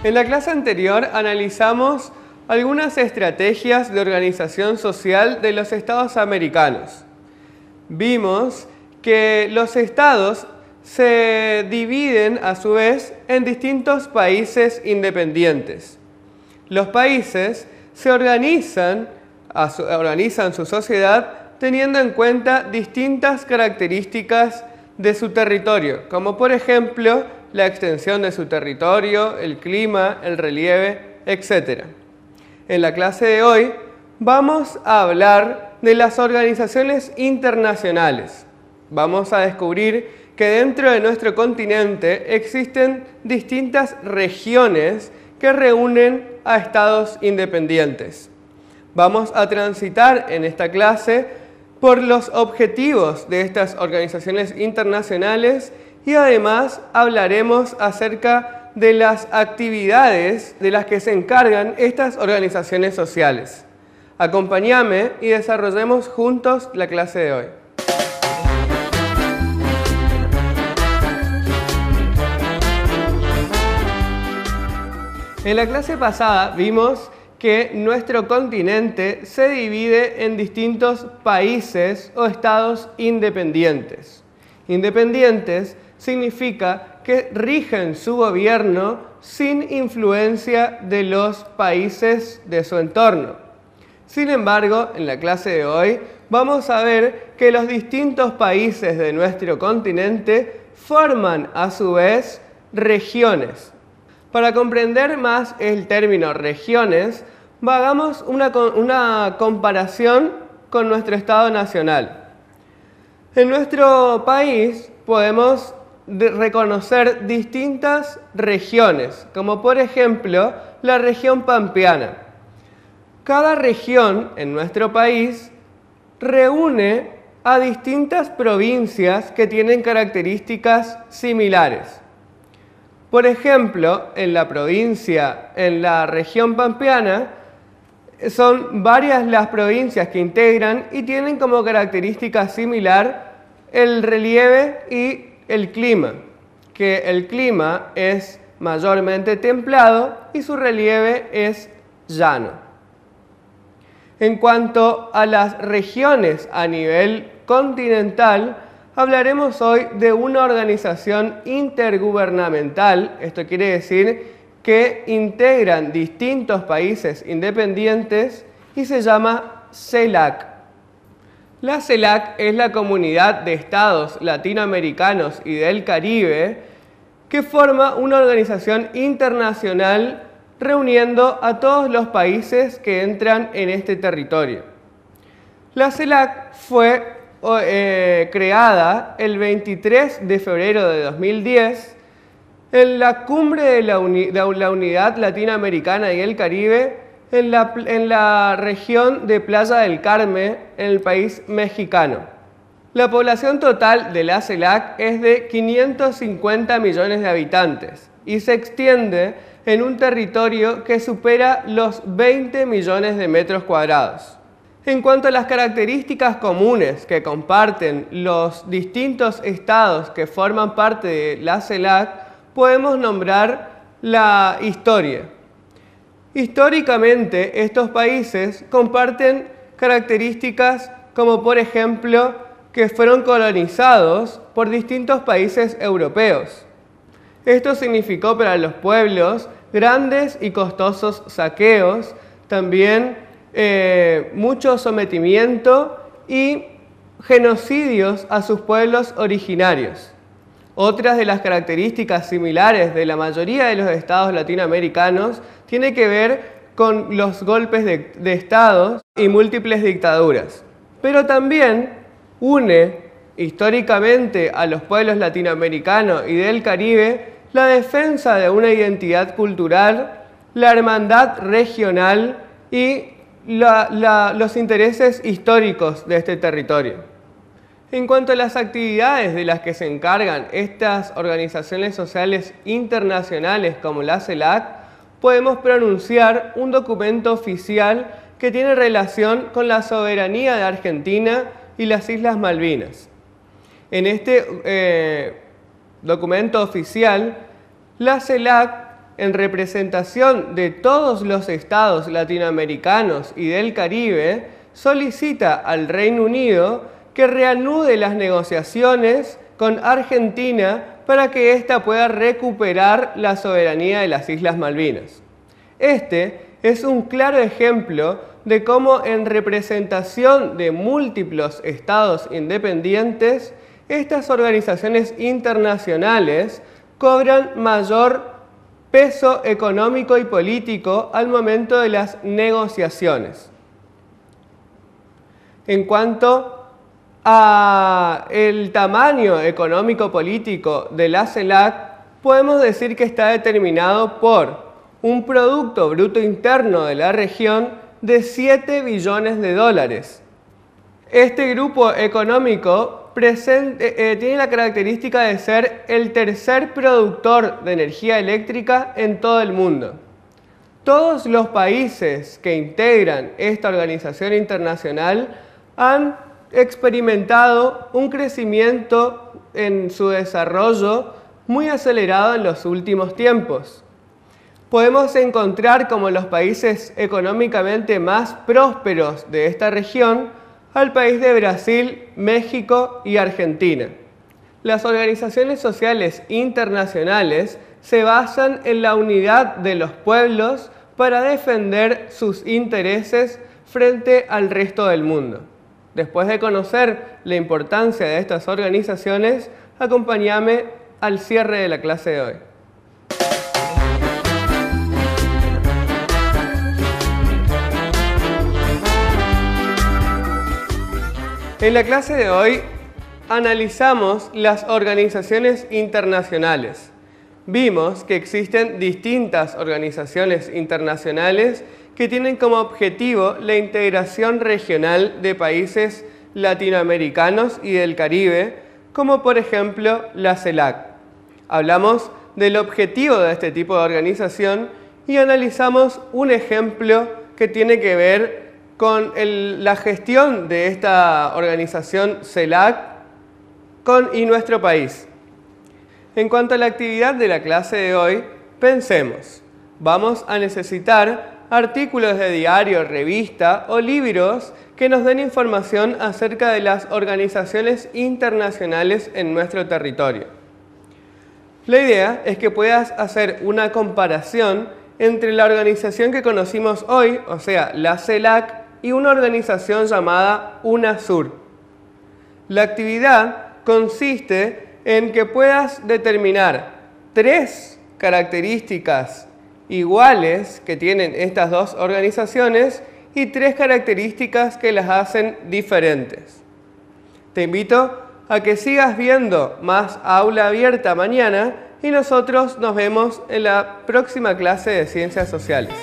En la clase anterior analizamos algunas estrategias de organización social de los estados americanos. Vimos que los estados se dividen a su vez en distintos países independientes. Los países se organizan su sociedad teniendo en cuenta distintas características de su territorio, como por ejemplo la extensión de su territorio, el clima, el relieve, etc. En la clase de hoy vamos a hablar de las organizaciones internacionales. Vamos a descubrir que dentro de nuestro continente existen distintas regiones que reúnen a estados independientes. Vamos a transitar en esta clase por los objetivos de estas organizaciones internacionales y además hablaremos acerca de las actividades de las que se encargan estas organizaciones sociales. Acompáñame y desarrollemos juntos la clase de hoy. En la clase pasada vimos que nuestro continente se divide en distintos países o estados independientes. Independientes significa que rigen su gobierno sin influencia de los países de su entorno. Sin embargo, en la clase de hoy vamos a ver que los distintos países de nuestro continente forman a su vez regiones. Para comprender más el término regiones, hagamos una comparación con nuestro Estado nacional. En nuestro país podemos reconocer distintas regiones, como por ejemplo la región pampeana. Cada región en nuestro país reúne a distintas provincias que tienen características similares. Por ejemplo, en la región pampeana, son varias las provincias que integran y tienen como característica similar el relieve y el clima, que el clima es mayormente templado y su relieve es llano. En cuanto a las regiones a nivel continental, hablaremos hoy de una organización intergubernamental, esto quiere decir que integran distintos países independientes y se llama CELAC. La CELAC es la comunidad de estados latinoamericanos y del Caribe que forma una organización internacional reuniendo a todos los países que entran en este territorio. La CELAC fue creada el 23 de febrero de 2010 en la cumbre de la Unidad Latinoamericana y el Caribe en la región de Playa del Carmen, en el país mexicano. La población total de la CELAC es de 550 millones de habitantes y se extiende en un territorio que supera los 20 millones de metros cuadrados. En cuanto a las características comunes que comparten los distintos estados que forman parte de la CELAC, podemos nombrar la historia. Históricamente, estos países comparten características como, por ejemplo, que fueron colonizados por distintos países europeos. Esto significó para los pueblos grandes y costosos saqueos, también mucho sometimiento y genocidios a sus pueblos originarios. Otras de las características similares de la mayoría de los estados latinoamericanos tiene que ver con los golpes de estados y múltiples dictaduras. Pero también une históricamente a los pueblos latinoamericanos y del Caribe la defensa de una identidad cultural, la hermandad regional y los intereses históricos de este territorio. En cuanto a las actividades de las que se encargan estas organizaciones sociales internacionales como la CELAC, podemos pronunciar un documento oficial que tiene relación con la soberanía de Argentina y las Islas Malvinas. En este documento oficial, la CELAC en representación de todos los estados latinoamericanos y del Caribe, solicita al Reino Unido que reanude las negociaciones con Argentina para que ésta pueda recuperar la soberanía de las Islas Malvinas. Este es un claro ejemplo de cómo en representación de múltiples estados independientes, estas organizaciones internacionales cobran mayor peso económico y político al momento de las negociaciones. En cuanto al tamaño económico-político de la CELAC, podemos decir que está determinado por un Producto Bruto Interno de la región de 7 billones de dólares. Este grupo económico tiene la característica de ser el tercer productor de energía eléctrica en todo el mundo. Todos los países que integran esta organización internacional han experimentado un crecimiento en su desarrollo muy acelerado en los últimos tiempos. Podemos encontrar como los países económicamente más prósperos de esta región al país de Brasil, México y Argentina. Las organizaciones sociales internacionales se basan en la unidad de los pueblos para defender sus intereses frente al resto del mundo. Después de conocer la importancia de estas organizaciones, acompáñame al cierre de la clase de hoy. En la clase de hoy analizamos las organizaciones internacionales. Vimos que existen distintas organizaciones internacionales que tienen como objetivo la integración regional de países latinoamericanos y del Caribe, como por ejemplo la CELAC. Hablamos del objetivo de este tipo de organización y analizamos un ejemplo que tiene que ver con la gestión de esta organización CELAC y nuestro país. En cuanto a la actividad de la clase de hoy, pensemos, vamos a necesitar artículos de diario, revista o libros que nos den información acerca de las organizaciones internacionales en nuestro territorio. La idea es que puedas hacer una comparación entre la organización que conocimos hoy, o sea, la CELAC, y una organización llamada UNASUR. La actividad consiste en que puedas determinar 3 características iguales que tienen estas dos organizaciones y 3 características que las hacen diferentes. Te invito a que sigas viendo más Aula Abierta mañana y nosotros nos vemos en la próxima clase de Ciencias Sociales.